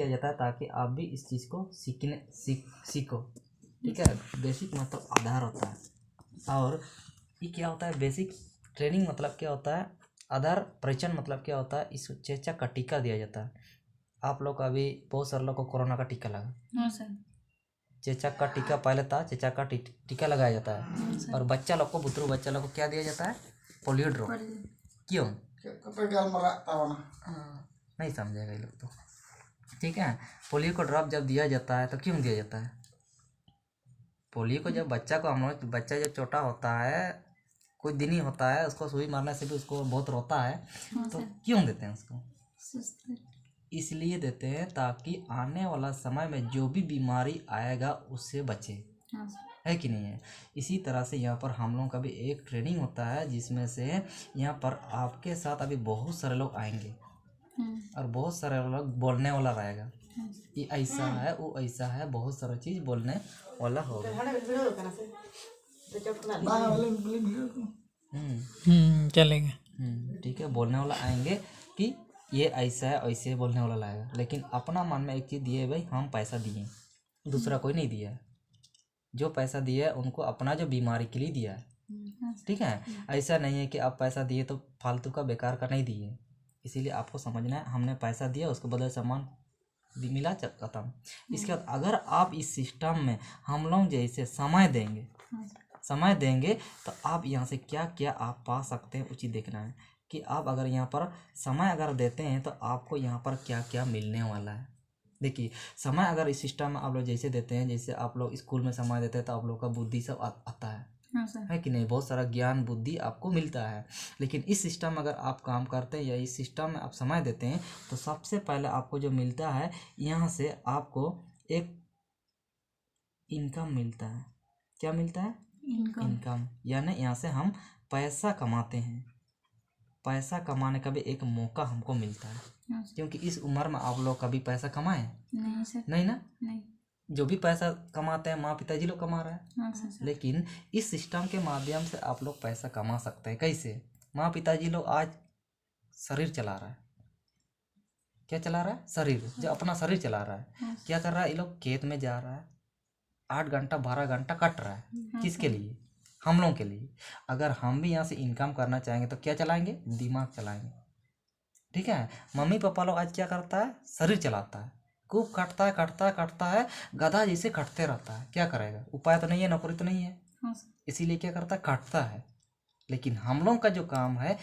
किया जाता है ताकि आप भी इस चीज़ को सीखो। ठीक है, बेसिक मतलब आधार होता है। और ये क्या होता है, बेसिक ट्रेनिंग मतलब क्या होता है, आधार परिचय मतलब क्या होता है, इस चेचक का टीका दिया जाता है। आप लोग अभी बहुत सारे लोग को कोरोना का टीका लगा। हाँ सर। चेचक का टीका पहले था, चेचक का टीका लगाया जाता है। और बच्चा लोग को, बुतरू बच्चा लोग को क्या दिया जाता है, पोलियो ड्रॉप। क्यों? नहीं समझेगा ये लोग तो। ठीक है, पोलियो को ड्रॉप जब दिया जाता है तो क्यों दिया जाता है? पोलियो को जब बच्चा को हम लोग, बच्चा जब छोटा होता है, कुछ दिन ही होता है, उसको सुई मारने से भी उसको बहुत रोता है, तो क्यों देते हैं उसको? इसलिए देते हैं ताकि आने वाला समय में जो भी बीमारी आएगा उससे बचे। है कि नहीं है? इसी तरह से यहाँ पर हम लोगों का भी एक ट्रेनिंग होता है, जिसमें से यहाँ पर आपके साथ अभी बहुत सारे लोग आएंगे और बहुत सारे लोग बोलने वाला रहेगा, ये ऐसा है वो ऐसा है, बहुत सारा चीज़ बोलने वाला होगा। चलेगा। ठीक है, बोलने वाला आएंगे कि ये ऐसा है, ऐसे बोलने वाला लाएगा। लेकिन अपना मन में एक चीज़ दिए, भाई हम पैसा दिए, दूसरा कोई नहीं दिया है। जो पैसा दिया है उनको अपना जो बीमारी के लिए दिया है। ठीक है, ऐसा नहीं है कि आप पैसा दिए तो फालतू का बेकार का नहीं दिए। इसीलिए आपको समझना है, हमने पैसा दिया, उसके बदले सामान भी मिला, खत्म। इसके बाद अगर आप इस सिस्टम में हम लोग जैसे समय देंगे तो आप यहाँ से क्या क्या आप पा सकते हैं, उचित देखना है कि आप अगर यहाँ पर समय अगर देते हैं तो आपको यहाँ पर क्या क्या मिलने वाला है। देखिए, समय अगर इस सिस्टम में आप लोग जैसे देते हैं, जैसे आप लोग स्कूल में समय देते हैं तो आप लोग का बुद्धि सब आता है कि नहीं, बहुत सारा ज्ञान बुद्धि आपको मिलता है। लेकिन इस सिस्टम में अगर आप काम करते हैं या इस सिस्टम में आप समय देते हैं तो सबसे पहले आपको जो मिलता है, यहाँ से आपको एक इनकम मिलता है। क्या मिलता है? इनकम। यानी यहाँ से हम पैसा कमाते हैं। पैसा कमाने का भी एक मौका हमको मिलता है, क्योंकि इस उम्र में आप लोग कभी पैसा कमाए? नहीं सर। नहीं ना? नहीं। जो भी पैसा कमाते हैं माँ पिताजी लोग कमा रहे हैं। लेकिन इस सिस्टम के माध्यम से आप लोग पैसा कमा सकते हैं। कैसे? माँ पिताजी लोग आज शरीर चला रहा है। क्या चला रहा है? शरीर। जो अपना शरीर चला रहा है, क्या कर रहा है? ये लोग खेत में जा रहा है, 8 घंटा 12 घंटा कट रहा है। किसके लिए? हम लोगों के लिए। अगर हम भी यहाँ से इनकम करना चाहेंगे तो क्या चलाएंगे? दिमाग चलाएंगे। ठीक है, मम्मी पापा लोग आज क्या करता है? शरीर चलाता है, खूब कटता है, गधा जैसे कटते रहता है। क्या करेगा? उपाय तो नहीं है, नौकरी तो नहीं है, इसीलिए क्या करता है? काटता है। लेकिन हम लोग का जो काम है,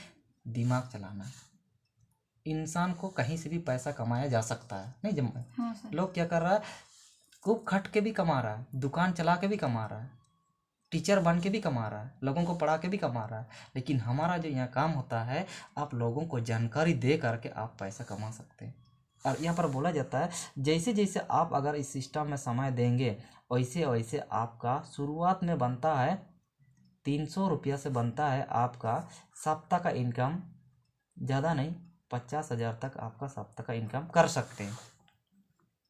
दिमाग चलाना। इंसान को कहीं से भी पैसा कमाया जा सकता है, नहीं जम लोग क्या कर रहा है? खूब खट के भी कमा रहा है, दुकान चला के भी कमा रहा है, टीचर बन के भी कमा रहा है, लोगों को पढ़ा के भी कमा रहा है। लेकिन हमारा जो यहाँ काम होता है, आप लोगों को जानकारी दे करके आप पैसा कमा सकते हैं। और यहाँ पर बोला जाता है, जैसे जैसे आप अगर इस सिस्टम में समय देंगे, वैसे वैसे आपका शुरुआत में बनता है 300 रुपया से बनता है आपका सप्ताह का इनकम। ज़्यादा नहीं, 50,000 तक आपका सप्ताह का इनकम कर सकते हैं।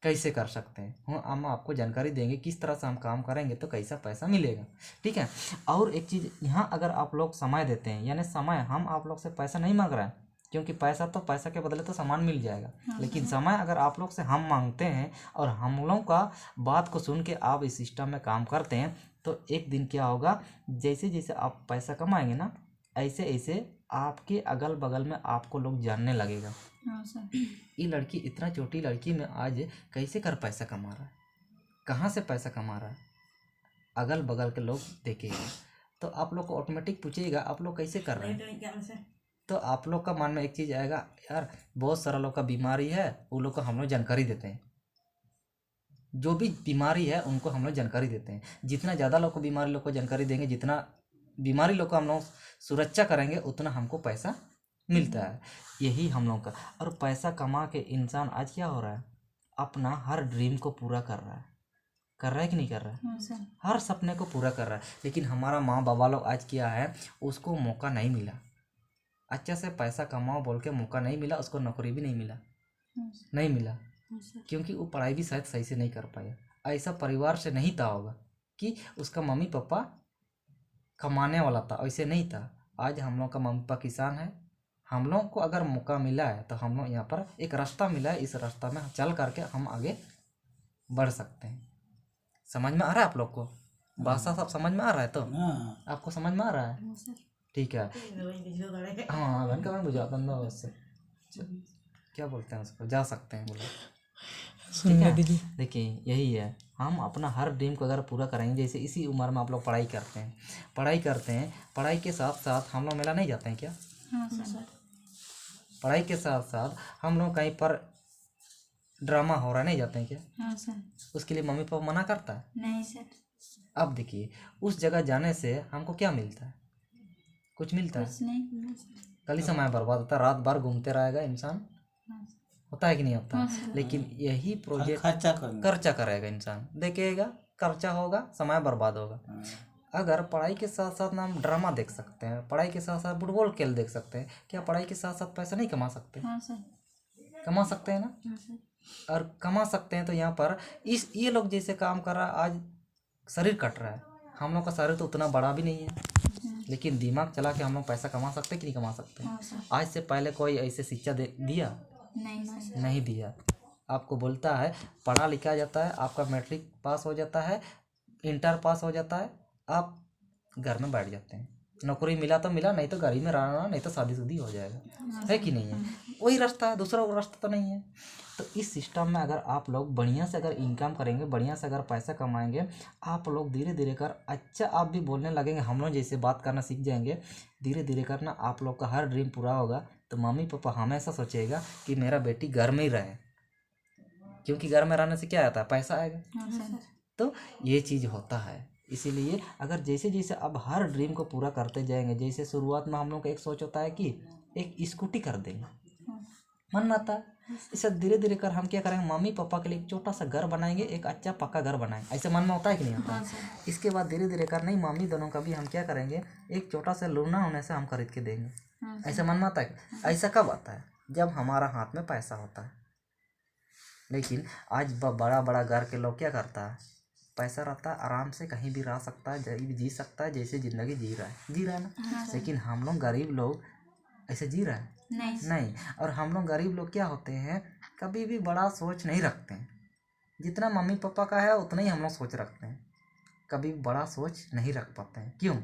कैसे कर सकते हैं, हम आपको जानकारी देंगे किस तरह से हम काम करेंगे तो कैसा पैसा मिलेगा। ठीक है, और एक चीज़, यहाँ अगर आप लोग समय देते हैं, यानी समय, हम आप लोग से पैसा नहीं मांग रहे हैं, क्योंकि पैसा तो पैसा के बदले तो सामान मिल जाएगा। लेकिन समय अगर आप लोग से हम मांगते हैं और हम लोग का बात को सुन के आप इस सिस्टम में काम करते हैं, तो एक दिन क्या होगा, जैसे जैसे आप पैसा कमाएंगे ना, ऐसे ऐसे आपके अगल बगल में आपको लोग जानने लगेगा। ये लड़की, इतना छोटी लड़की में आज कैसे कर पैसा कमा रहा है, कहाँ से पैसा कमा रहा है, अगल बगल के लोग देखेगा तो आप लोग को ऑटोमेटिक पूछेगा आप लोग कैसे कर रहे हैं। तो आप लोग का मन में एक चीज़ आएगा, यार बहुत सारा लोग का बीमारी है, वो लोग को हम लोग जानकारी देते हैं। जो भी बीमारी है उनको हम लोग जानकारी देते हैं। जितना ज़्यादा लोग को बीमारी लोग को जानकारी देंगे, जितना बीमारी लोग को हम लोग सुरक्षा करेंगे, उतना हमको पैसा मिलता है। यही हम लोग का। और पैसा कमा के इंसान आज क्या हो रहा है, अपना हर ड्रीम को पूरा कर रहा है कि नहीं कर रहा है? हर सपने को पूरा कर रहा है। लेकिन हमारा माँ बाबा लोग आज क्या है, उसको मौका नहीं मिला, अच्छा से पैसा कमाओ बोल के मौका नहीं मिला, उसको नौकरी भी नहीं मिला, क्योंकि वो पढ़ाई भी शायद सही से नहीं कर पाया। ऐसा परिवार से नहीं था होगा कि उसका मम्मी पापा कमाने वाला था, ऐसे नहीं था। आज हम लोग का मम्मी पापा किसान है, हम लोग को अगर मौका मिला है तो हम लोग यहाँ पर एक रास्ता मिला है, इस रास्ता में चल करके हम आगे बढ़ सकते हैं। समझ में आ रहा है आप लोग को? भाषा सब समझ में आ रहा है? तो आपको समझ में आ रहा है? ठीक है। हाँ घंटा में बुझा बंदा वैसे क्या बोलते हैं उसको, जा सकते हैं बोलो। सुनने दीजिए। देखिए यही है, हम अपना हर ड्रीम को अगर पूरा करेंगे, जैसे इसी उम्र में आप लोग पढ़ाई करते हैं, पढ़ाई के साथ साथ हम लोग मेला नहीं जाते हैं क्या? पढ़ाई के साथ साथ हम लोग कहीं पर ड्रामा हो रहा है, नहीं जाते हैं क्या? हाँ सर। उसके लिए मम्मी पापा मना करता है? नहीं सर। अब देखिए उस जगह जाने से हमको क्या मिलता है? कुछ मिलता है? कुछ नहीं सर। कल ही समय बर्बाद होता है, रात भर घूमते रहेगा इंसान, होता है कि नहीं होता? लेकिन यही प्रोजेक्ट खर्चा करेगा इंसान, देखेगा खर्चा होगा, समय बर्बाद होगा। अगर पढ़ाई के साथ साथ ना हम ड्रामा देख सकते हैं, पढ़ाई के साथ साथ फुटबॉल खेल देख सकते हैं, क्या पढ़ाई के साथ साथ पैसा नहीं कमा सकते? हाँ सर। कमा सकते हैं ना? हाँ सर। और कमा सकते हैं तो यहाँ पर ये लोग जैसे काम कर रहा है, आज शरीर कट रहा है, हम लोग का शरीर तो उतना बड़ा भी नहीं है, लेकिन दिमाग चला के हम लोग पैसा कमा सकते हैं कि नहीं कमा सकते? हाँ सर। आज से पहले कोई ऐसे शिक्षा दिया? नहीं सर। नहीं दिया। आपको बोलता है पढ़ा लिखा जाता है, आपका मैट्रिक पास हो जाता है, इंटर पास हो जाता है, आप घर में बैठ जाते हैं, नौकरी मिला तो मिला, नहीं तो घर ही में रहना, नहीं तो शादीशुदी हो जाएगा, है कि नहीं है? वही रास्ता है, दूसरा रास्ता तो नहीं है। तो इस सिस्टम में अगर आप लोग बढ़िया से अगर इनकम करेंगे, बढ़िया से अगर पैसा कमाएंगे, आप लोग धीरे धीरे कर अच्छा आप भी बोलने लगेंगे, हम लोग जैसे बात करना सीख जाएंगे, धीरे धीरे करना आप लोग का हर ड्रीम पूरा होगा। तो मम्मी पापा हमेशा सोचेगा कि मेरा बेटी घर में ही रहे, क्योंकि घर में रहने से क्या आता है? पैसा आएगा। तो ये चीज़ होता है, इसीलिए अगर जैसे जैसे अब हर ड्रीम को पूरा करते जाएंगे, जैसे शुरुआत में हम लोग का एक सोच होता है कि एक स्कूटी कर देंगे, मन आता है, इसे धीरे धीरे कर हम क्या करेंगे, मम्मी पापा के लिए एक छोटा सा घर बनाएंगे, एक अच्छा पक्का घर बनाएंगे, ऐसे मन में होता है कि नहीं होता? इसके बाद धीरे धीरे कर नहीं, मम्मी दोनों का भी हम क्या करेंगे, एक छोटा सा लूना होने से हम खरीद के देंगे, ऐसे मन में आता है? ऐसा कब आता है? जब हमारा हाथ में पैसा होता है। लेकिन आज बड़ा बड़ा घर के लोग क्या करता है, पैसा रहता है, आराम से कहीं भी रह सकता है, जी सकता है, जैसे ज़िंदगी जी रहा है ना। लेकिन हम लोग गरीब लोग ऐसे जी रहे हैं? नहीं। और हम लोग गरीब लोग क्या होते हैं, कभी भी बड़ा सोच नहीं रखते हैं, जितना मम्मी पापा का है उतना ही हम लोग सोच रखते हैं, कभी बड़ा सोच नहीं रख पाते हैं। क्यों?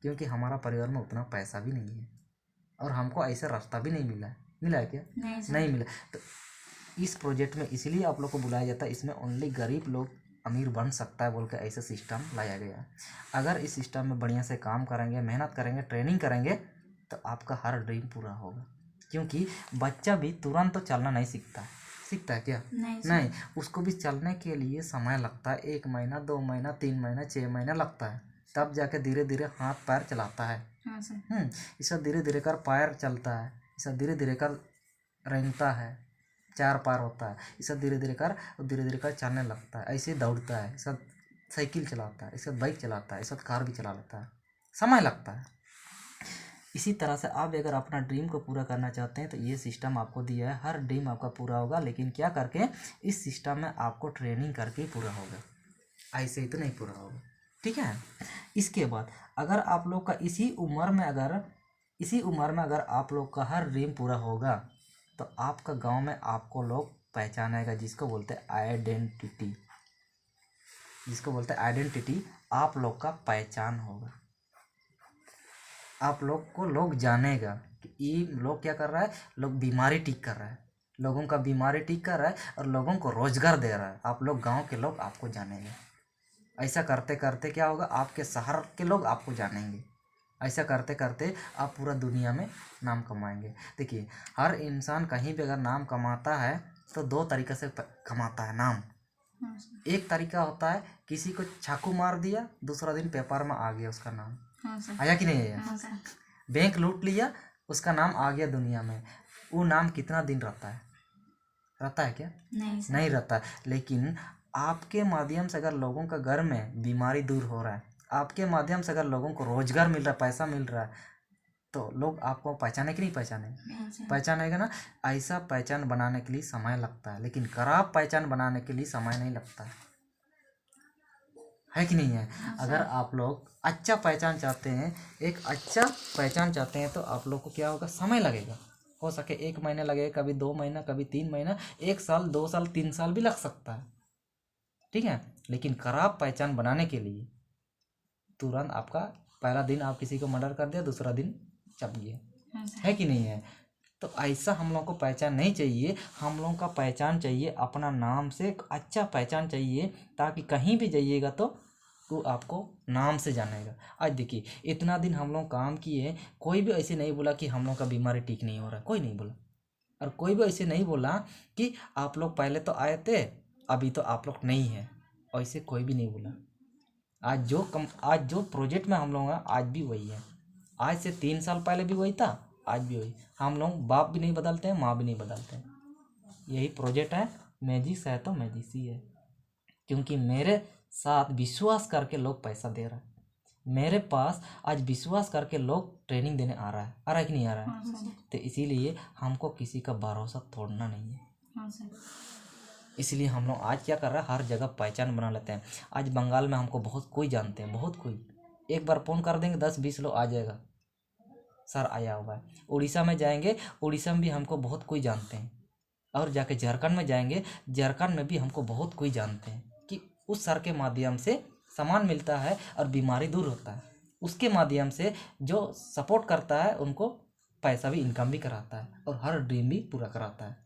क्योंकि हमारा परिवार में उतना पैसा भी नहीं है और हमको ऐसा रास्ता भी नहीं मिला है। मिला है क्या? नहीं मिला। तो इस प्रोजेक्ट में इसलिए आप लोग को बुलाया जाता है, इसमें ओनली गरीब लोग अमीर बन सकता है बोल के ऐसा सिस्टम लाया गया है। अगर इस सिस्टम में बढ़िया से काम करेंगे, मेहनत करेंगे, ट्रेनिंग करेंगे, तो आपका हर ड्रीम पूरा होगा। क्योंकि बच्चा भी तुरंत तो चलना नहीं सीखता है। सीखता है क्या? नहीं। उसको भी चलने के लिए समय लगता है, 1 महीना, 2 महीना, 3 महीना, 6 महीना लगता है, तब जाके धीरे धीरे हाथ पैर चलाता है। इसका धीरे धीरे कर पैर चलता है, इसका धीरे धीरे कर रेंगता है, 4 पैर होता है, इसका धीरे धीरे कर चलने लगता है, ऐसे दौड़ता है, इसका साइकिल चलाता है, इसका बाइक चलाता है, इसका कार भी चला लेता है, समय लगता है। इसी तरह से आप अगर अपना ड्रीम को पूरा करना चाहते हैं तो ये सिस्टम आपको दिया है, हर ड्रीम आपका पूरा होगा, लेकिन क्या करके, इस सिस्टम में आपको ट्रेनिंग करके ही पूरा होगा, ऐसे ही तो नहीं पूरा होगा। ठीक है। इसके बाद अगर आप लोग का इसी उम्र में अगर आप लोग का हर ड्रीम पूरा होगा तो आपका गांव में आपको लोग पहचानेगा, जिसको बोलते हैं आइडेंटिटी, आप लोग का पहचान होगा, आप लोग को लोग जानेगा कि ये लोग क्या कर रहा है, लोग बीमारी ठीक कर रहा है, लोगों का बीमारी ठीक कर रहा है और लोगों को रोजगार दे रहा है, आप लोग गांव के लोग आपको जानेंगे। ऐसा करते करते क्या होगा, आपके शहर के लोग आपको जानेंगे, ऐसा करते करते आप पूरा दुनिया में नाम कमाएंगे। देखिए हर इंसान कहीं भी अगर नाम कमाता है तो 2 तरीक़े से कमाता है नाम। एक तरीका होता है किसी को चाकू मार दिया, दूसरा दिन पेपर में आ गया उसका नाम, आया कि नहीं आया? बैंक लूट लिया, उसका नाम आ गया दुनिया में। वो नाम कितना दिन रहता है क्या? नहीं रहता। लेकिन आपके माध्यम से अगर लोगों का घर में बीमारी दूर हो रहा है, आपके माध्यम से अगर लोगों को रोजगार मिल रहा है, पैसा मिल रहा है, तो लोग आपको पहचाने कि नहीं पहचाने? पहचानेगा ना। ऐसा पहचान बनाने के लिए समय लगता है, लेकिन खराब पहचान बनाने के लिए समय नहीं लगता है कि नहीं है। अगर आप लोग अच्छा पहचान चाहते हैं, एक अच्छा पहचान चाहते हैं, तो आप लोग को क्या होगा, समय लगेगा। हो सके 1 महीना लगेगा, कभी 2 महीना, कभी 3 महीना, 1 साल, 2 साल, 3 साल भी लग सकता है, ठीक है। लेकिन खराब पहचान बनाने के लिए तुरंत आपका पहला दिन आप किसी को मर्डर कर दिया, दूसरा दिन चप गया, है कि नहीं है। तो ऐसा हम लोग को पहचान नहीं चाहिए। हम लोग का पहचान चाहिए अपना नाम से, एक अच्छा पहचान चाहिए, ताकि कहीं भी जाइएगा तो वो आपको नाम से जानेगा। आज देखिए, इतना दिन हम लोग काम किए, कोई भी ऐसे नहीं बोला कि हम लोग का बीमारी ठीक नहीं हो रहा है, कोई नहीं बोला। और कोई भी ऐसे नहीं बोला कि आप लोग पहले तो आए थे, अभी तो आप लोग नहीं है, ऐसे कोई भी नहीं बोला। आज जो प्रोजेक्ट में हम लोग हैं, आज भी वही है। आज से 3 साल पहले भी वही था, आज भी वही। हम लोग बाप भी नहीं बदलते हैं, माँ भी नहीं बदलते हैं। यही प्रोजेक्ट है। मैजिक्स है तो मैजिक्स ही है, क्योंकि मेरे साथ विश्वास करके लोग पैसा दे रहा है। मेरे पास आज विश्वास करके लोग ट्रेनिंग देने आ रहा है कि नहीं आ रहा है। तो इसीलिए हमको किसी का भरोसा तोड़ना नहीं है। इसलिए हम लोग आज क्या कर रहे हैं, हर जगह पहचान बना लेते हैं। आज बंगाल में हमको बहुत कोई जानते हैं, बहुत कोई। एक बार फ़ोन कर देंगे 10-20 लोग आ जाएगा, सर आया हुआ है। उड़ीसा में जाएंगे, उड़ीसा में भी हमको बहुत कोई जानते हैं। और जाके झारखंड में जाएंगे, झारखंड में भी हमको बहुत कोई जानते हैं कि उस सर के माध्यम से सामान मिलता है और बीमारी दूर होता है। उसके माध्यम से जो सपोर्ट करता है उनको पैसा भी, इनकम भी कराता है, और हर ड्रीम भी पूरा कराता है।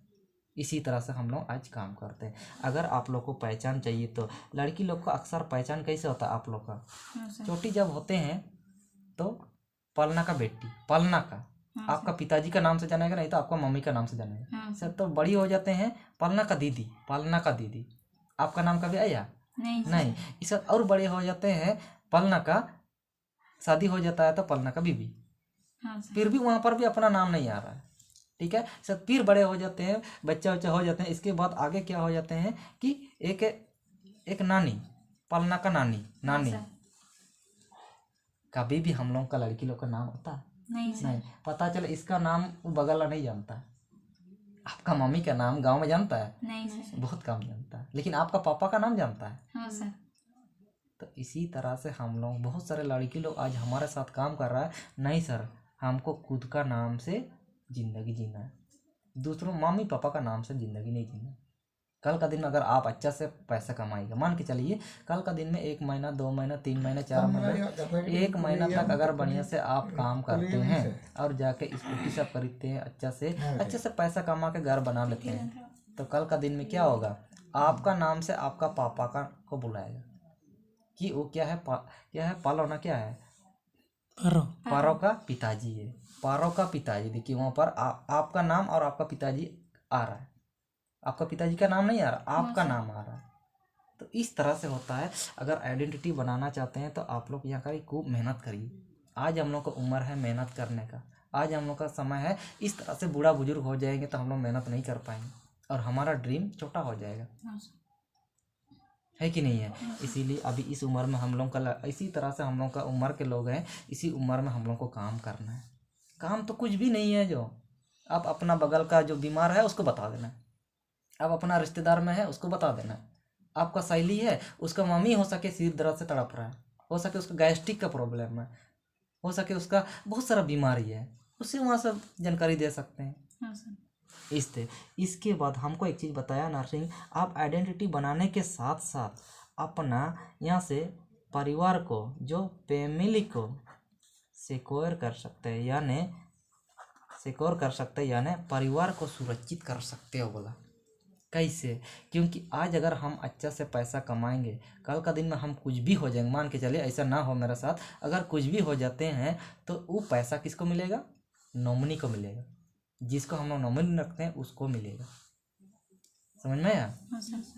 इसी तरह से हम लोग आज काम करते हैं। अगर आप लोग को पहचान चाहिए तो लड़की लोग का अक्सर पहचान कैसे होता है आप लोग का, छोटी जब होते हैं तो पलना का बेटी, पलना का आपका पिताजी का नाम से जानेगा, नहीं तो आपका मम्मी का नाम से जानेगा। सर तो बड़ी हो जाते हैं पलना का दीदी, पलना का दीदी। आपका नाम कभी आया? नहीं। इस और बड़े हो जाते हैं, पलना का शादी हो जाता है तो पलना का बीबी। फिर भी वहाँ पर भी अपना नाम नहीं आ रहा है, ठीक है। सब फिर बड़े हो जाते हैं, बच्चा हो जाते हैं। इसके बाद आगे क्या हो जाते हैं कि एक नानी, पलना का नानी, नानी। कभी भी हम लोग का लड़की लोग का नाम होता नहीं। पता चले इसका नाम वो बगल वाला नहीं जानता है, आपका मम्मी का नाम गांव में जानता है नहीं, बहुत कम जानता है, लेकिन आपका पापा का नाम जानता है। हाँ सर। तो इसी तरह से हम लोग, बहुत सारे लड़की लोग आज हमारे साथ काम कर रहा है। नहीं सर, हमको खुद का नाम से ज़िंदगी जीना है, दूसरों मम्मी पापा का नाम से ज़िंदगी नहीं जीना। कल का दिन में अगर आप अच्छा से पैसा कमाएगा, मान के चलिए कल का दिन में 1 महीना, 2 महीना, 3 महीना, 4 महीना, 1 महीना तक अगर बढ़िया से आप काम करते हैं और जाके स्कूटी सब खरीदते हैं, अच्छे से पैसा कमा के घर बना लेते हैं, तो कल का दिन में क्या होगा, आपका नाम से आपका पापा का को बुलाएगा कि वो क्या है, पालोना क्या है, पारो का पिताजी है, पारो का पिताजी। देखिए वहाँ पर आपका नाम और आपका पिताजी आ रहा है, आपका पिताजी का नाम नहीं आ रहा, आपका नाम आ रहा है। तो इस तरह से होता है। अगर आइडेंटिटी बनाना चाहते हैं तो आप लोग यहाँ का खूब मेहनत करिए। आज हम लोग का उम्र है मेहनत करने का, आज हम लोग का समय है। इस तरह से बूढ़ा बुजुर्ग हो जाएंगे तो हम लोग मेहनत नहीं कर पाएंगे और हमारा ड्रीम छोटा हो जाएगा, है कि नहीं है। इसीलिए अभी इस उम्र में हम लोग का, इसी तरह से हम लोग का उम्र के लोग हैं, इसी उम्र में हम लोग को काम करना है। काम तो कुछ भी नहीं है, जो आप अपना बगल का जो बीमार है उसको बता देना, अब अपना रिश्तेदार में है उसको बता देना, आपका सहेली है उसका मम्मी हो सके सिर दर्द से तड़प रहा है, हो सके उसका गैस्ट्रिक का प्रॉब्लम है, हो सके उसका बहुत सारा बीमारी है, उससे वहाँ सब जानकारी दे सकते हैं। इसके बाद हमको एक चीज़ बताया नर्सिंग, आप आइडेंटिटी बनाने के साथ साथ अपना यहाँ से परिवार को, जो फैमिली को सिक्योर कर सकते हैं, यानी परिवार को सुरक्षित कर सकते हो। बोला कैसे? क्योंकि आज अगर हम अच्छा से पैसा कमाएंगे, कल का दिन में हम कुछ भी हो जाएंगे, मान के चलिए ऐसा ना हो मेरे साथ, अगर कुछ भी हो जाते हैं तो वो पैसा किसको मिलेगा? नॉमिनी को मिलेगा, जिसको हम लोग नॉमिनी रखते हैं उसको मिलेगा। समझ में आया?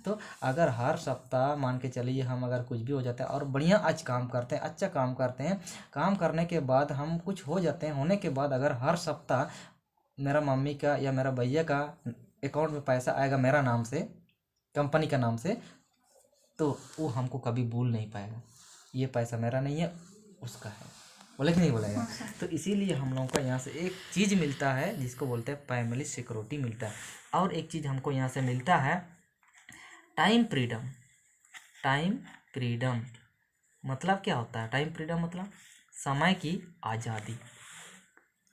तो अगर हर सप्ताह मान के चलिए हम अगर कुछ भी हो जाता है और बढ़िया आज काम करते हैं, अच्छा काम करते हैं, काम करने के बाद हम कुछ हो जाते हैं, होने के बाद अगर हर सप्ताह मेरा मम्मी का या मेरा भैया का अकाउंट में पैसा आएगा मेरा नाम से, कंपनी का नाम से, तो वो हमको कभी भूल नहीं पाएगा, ये पैसा मेरा नहीं है उसका है, बोले कि नहीं बोलेगा। तो इसीलिए हम लोगों को यहाँ से एक चीज़ मिलता है जिसको बोलते हैं फैमिली सिक्योरिटी मिलता है। और एक चीज़ हमको यहाँ से मिलता है टाइम फ्रीडम। मतलब क्या होता है टाइम फ्रीडम? मतलब समय की आज़ादी।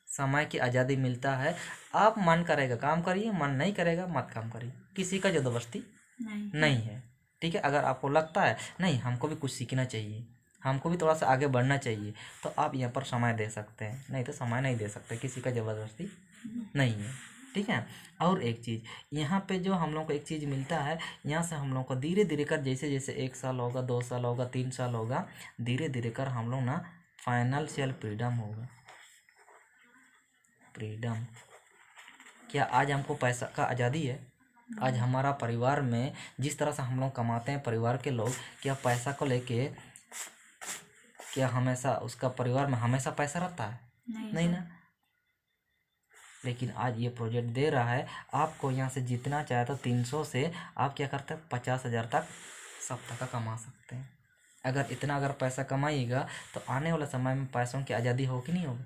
समय की आज़ादी मिलता है। आप मन करेगा काम करिए, मन नहीं करेगा मत काम करिए, किसी का ज़बरदस्ती नहीं है। ठीक है, अगर आपको लगता है नहीं हमको भी कुछ सीखना चाहिए, हमको भी थोड़ा सा आगे बढ़ना चाहिए, तो आप यहाँ पर समय दे सकते हैं, नहीं तो समय नहीं दे सकते, किसी का ज़बरदस्ती नहीं है। ठीक है। और एक चीज़ यहाँ पे जो हम लोग को एक चीज़ मिलता है, यहाँ से हम लोग को धीरे धीरे कर जैसे जैसे 1 साल होगा, 2 साल होगा, 3 साल होगा, धीरे धीरे कर हम लोग ना फाइनेंशियल फ्रीडम होगा। फ्रीडम क्या आज हमको पैसा का आज़ादी है? आज हमारा परिवार में जिस तरह से हम लोग कमाते हैं, परिवार के लोग, क्या पैसा को लेके क्या हमेशा उसका परिवार में हमेशा पैसा रहता है? नहीं ना। लेकिन आज ये प्रोजेक्ट दे रहा है आपको, यहाँ से जितना चाहे तो 300 से आप क्या करते हैं 50,000 तक सप्ताह का कमा सकते हैं। अगर इतना अगर पैसा कमाइएगा तो आने वाले समय में पैसों की आज़ादी हो कि नहीं होगी?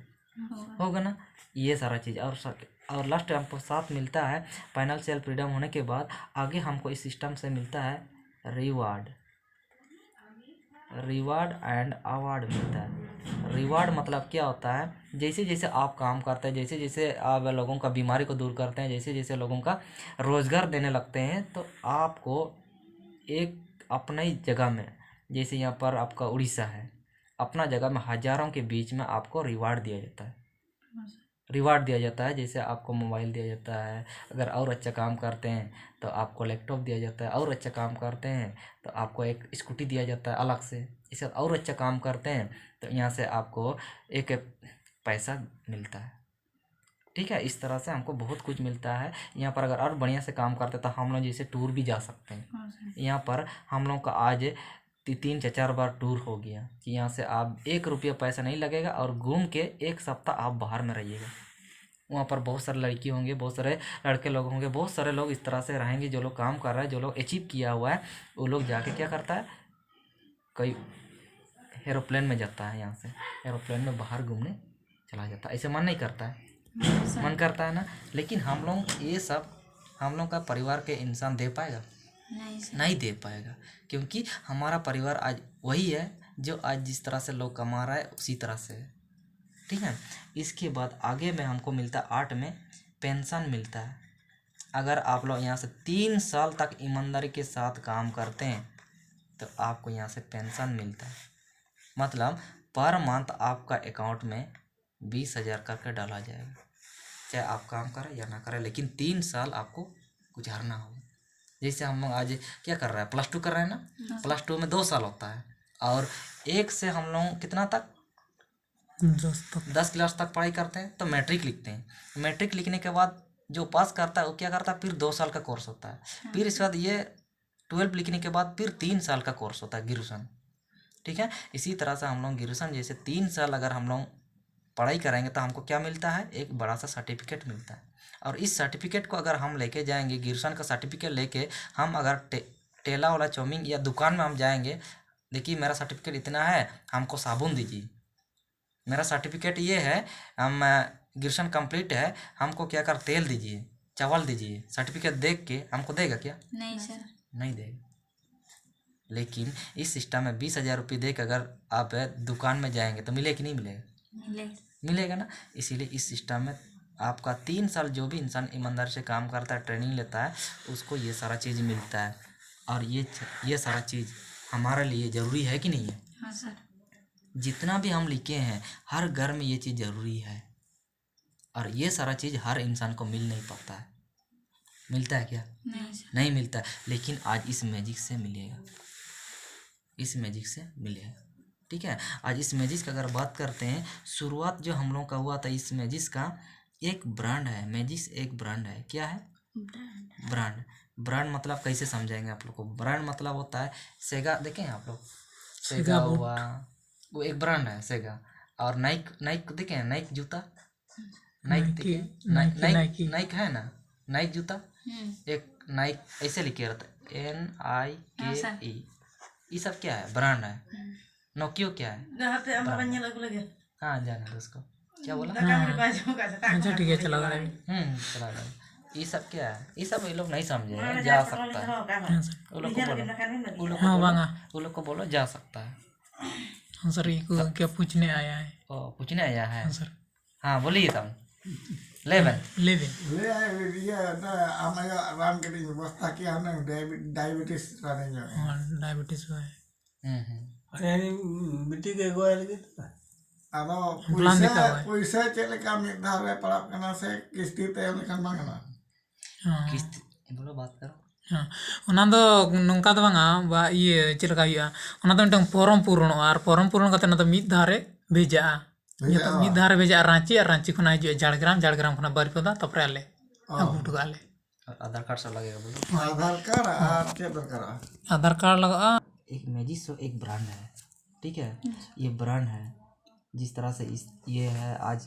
होगा ना। ये सारा चीज़ और लास्ट हमको साथ मिलता है फाइनेंशियल फ्रीडम होने के बाद आगे हमको इस सिस्टम से मिलता है रिवार्ड एंड अवार्ड मिलता है। रिवार्ड मतलब क्या होता है, जैसे जैसे आप काम करते हैं, जैसे जैसे आप लोगों का बीमारी को दूर करते हैं, जैसे जैसे लोगों का रोज़गार देने लगते हैं, तो आपको एक अपने ही जगह में, जैसे यहाँ पर आपका उड़ीसा है, अपना जगह में हज़ारों के बीच में आपको रिवार्ड दिया जाता है। रिवार्ड दिया जाता है, जैसे आपको मोबाइल दिया जाता है, अगर और अच्छा काम करते हैं तो आपको लैपटॉप दिया जाता है, और अच्छा काम करते हैं तो आपको एक स्कूटी दिया जाता है अलग से, इसे और अच्छा काम करते हैं तो यहाँ से आपको एक पैसा मिलता है। ठीक है, इस तरह से हमको बहुत कुछ मिलता है। यहाँ पर अगर और बढ़िया से काम करते तो हम लोग जैसे टूर भी जा सकते हैं। यहाँ पर हम लोग का आज 3 से 4 बार टूर हो गया कि यहाँ से आप 1 रुपया पैसा नहीं लगेगा और घूम के 1 सप्ताह आप बाहर में रहिएगा। वहाँ पर बहुत सारे लड़की होंगे, बहुत सारे लड़के लोग होंगे, बहुत सारे लोग इस तरह से रहेंगे जो लोग काम कर रहे हैं, जो लोग अचीव किया हुआ है, वो लोग जाके क्या करता है, कोई एरोप्लेन में जाता है, यहाँ से एरोप्लेन में बाहर घूमने चला जाता है। ऐसे मन नहीं करता है? मन करता है ना। लेकिन हम लोग ये सब हम लोग का परिवार के इंसान दे पाएगा? नहीं दे पाएगा, क्योंकि हमारा परिवार आज वही है जो आज जिस तरह से लोग कमा रहा है उसी तरह से है। ठीक है। इसके बाद आगे में हमको मिलता है 8 में पेंशन मिलता है। अगर आप लोग यहाँ से 3 साल तक ईमानदारी के साथ काम करते हैं तो आपको यहाँ से पेंशन मिलता है। मतलब पर मंथ आपका अकाउंट में 20,000 करके डाला जाएगा, चाहे आप काम करें या ना करें, लेकिन 3 साल आपको गुजारना होगा। जैसे हम लोग आज क्या कर रहे हैं, +2 कर रहे हैं ना, +2 में 2 साल होता है, और 1 से हम लोग कितना तक 10 क्लास तक पढ़ाई करते हैं तो मैट्रिक लिखते हैं। मैट्रिक लिखने के बाद जो पास करता है वो क्या करता है, फिर 2 साल का कोर्स होता है। फिर इसके बाद ये 12 लिखने के बाद फिर 3 साल का कोर्स होता है, ग्रेजुएशन। ठीक है। इसी तरह से हम लोग ग्रेजुएशन जैसे 3 साल अगर हम लोग पढ़ाई करेंगे तो हमको क्या मिलता है, एक बड़ा सा सर्टिफिकेट मिलता है। और इस सर्टिफिकेट को अगर हम लेके जाएंगे, ग्रेजुएशन का सर्टिफिकेट लेके हम अगर ठेला वाला चाउमीन या दुकान में हम जाएंगे, देखिए मेरा सर्टिफिकेट इतना है, हमको साबुन दीजिए, मेरा सर्टिफिकेट ये है, हम ग्रेजुएशन कंप्लीट है, हमको क्या कर तेल दीजिए, चावल दीजिए, सर्टिफिकेट देख के हमको देगा क्या? नहीं सर, नहीं देगा। लेकिन इस सिस्टम में 20,000 रुपये दे के अगर आप दुकान में जाएंगे तो मिलेगा कि नहीं मिलेगा? मिलेगा ना। इसीलिए इस सिस्टम में आपका 3 साल जो भी इंसान ईमानदारी से काम करता है, ट्रेनिंग लेता है, उसको ये सारा चीज़ मिलता है। और ये सारा चीज़ हमारे लिए ज़रूरी है कि नहीं है? हाँ सर। जितना भी हम लिखे हैं हर घर में ये चीज़ ज़रूरी है, और ये सारा चीज़ हर इंसान को मिल नहीं पाता है। मिलता है क्या? नहीं सर। नहीं मिलता है। लेकिन आज इस मैजिक से मिलेगा, इस मैजिक से मिलेगा। ठीक है। आज इस मैजिक का अगर बात करते हैं, शुरुआत जो हम लोग का हुआ था इस मैजिक का, एक ब्रांड है, मैजिक एक ब्रांड है। क्या है? ब्रांड। ब्रांड मतलब कैसे समझाएंगे आप लोग को? ब्रांड मतलब होता है, सेगा देखें आप लोग, सेगा हुआ वो एक ब्रांड है, सेगा। और नाइक देखें, नाइक जूता, नाइक देखें, नाइक है ना, नाइक जूता, एक नाइक ऐसे लिखे रहता है NIKE। ये सब क्या है? ब्रांड है। नोकियो क्या है? हाँ जाने दो उसको, क्या बोला? अच्छा ठीक है, चला रहा है। चला रहा है। ये सब क्या है? ये सब ये लोग नहीं समझे, जा सकता है। वो लोग को बोलो, वो लोग को बोलो जा सकता है। हाँ सर, ये को क्या पूछने आया है? पूछने आया है। हाँ सर, हाँ बोलिए तब। 11 11 ले आए dia ada amaya ran ke di व्यवस्था किया हमने डायबिटीज रहने जो है हाँ डायबिटीज हुआ है। Ini bitik ke gua lagi tu. ado Bulan dika हुआ है। puisa cek leka mikdar re parap kena se kisti te yang kan bangana हाँ किस्त बोलो बात करो। हाँ, ᱚᱱᱟ ᱫᱚ ᱱᱚᱝᱠᱟ ᱫᱚ ᱵᱟᱝᱟ ᱵᱟ ᱤᱭᱟᱹ ᱪᱮᱫ ᱞᱮᱠᱟ ᱦᱩᱭᱩᱜᱼᱟ, ᱚᱱᱟ ᱫᱚ ᱢᱤᱫᱴᱟᱝ ᱯᱷᱚᱨᱚᱢ ᱯᱩᱨᱚᱱᱚᱜᱼᱟ ᱟᱨ ᱯᱷᱚᱨᱚᱢ ᱯᱩᱨᱚᱱ ᱠᱟᱛᱮ ᱚᱱᱟ ᱫᱚ ᱢᱤᱫ ᱫᱷᱟᱣ ᱨᱮ ᱵᱷᱮᱡᱟᱜᱼᱟ। ᱡᱚᱛᱚ ᱢᱤᱫ ᱫᱷᱟᱣ ᱨᱮ ᱵᱷᱮᱡᱟᱜᱼᱟ ᱨᱟᱸᱪᱤ, ᱟᱨ ᱨᱟᱸᱪᱤ ᱠᱷᱚᱱᱟᱜ ᱦᱤᱡᱩᱜᱼᱟ ঝাড়গ্রাম, ঝাড়গ্রাম खना बारिपदा, तारपरे आले ᱟᱹᱜᱩ ᱦᱚᱴᱚ ᱠᱟᱜᱼᱟ ᱞᱮ। और आधार कार्ड सब लगेगा बोलो। आधार कार्ड और क्या दरकार आधार कार्ड लगाआ। एक मैजिस्ट्रो एक ब्रांड है, ठीक है। ये ब्रांड है, जिस तरह से ये है आज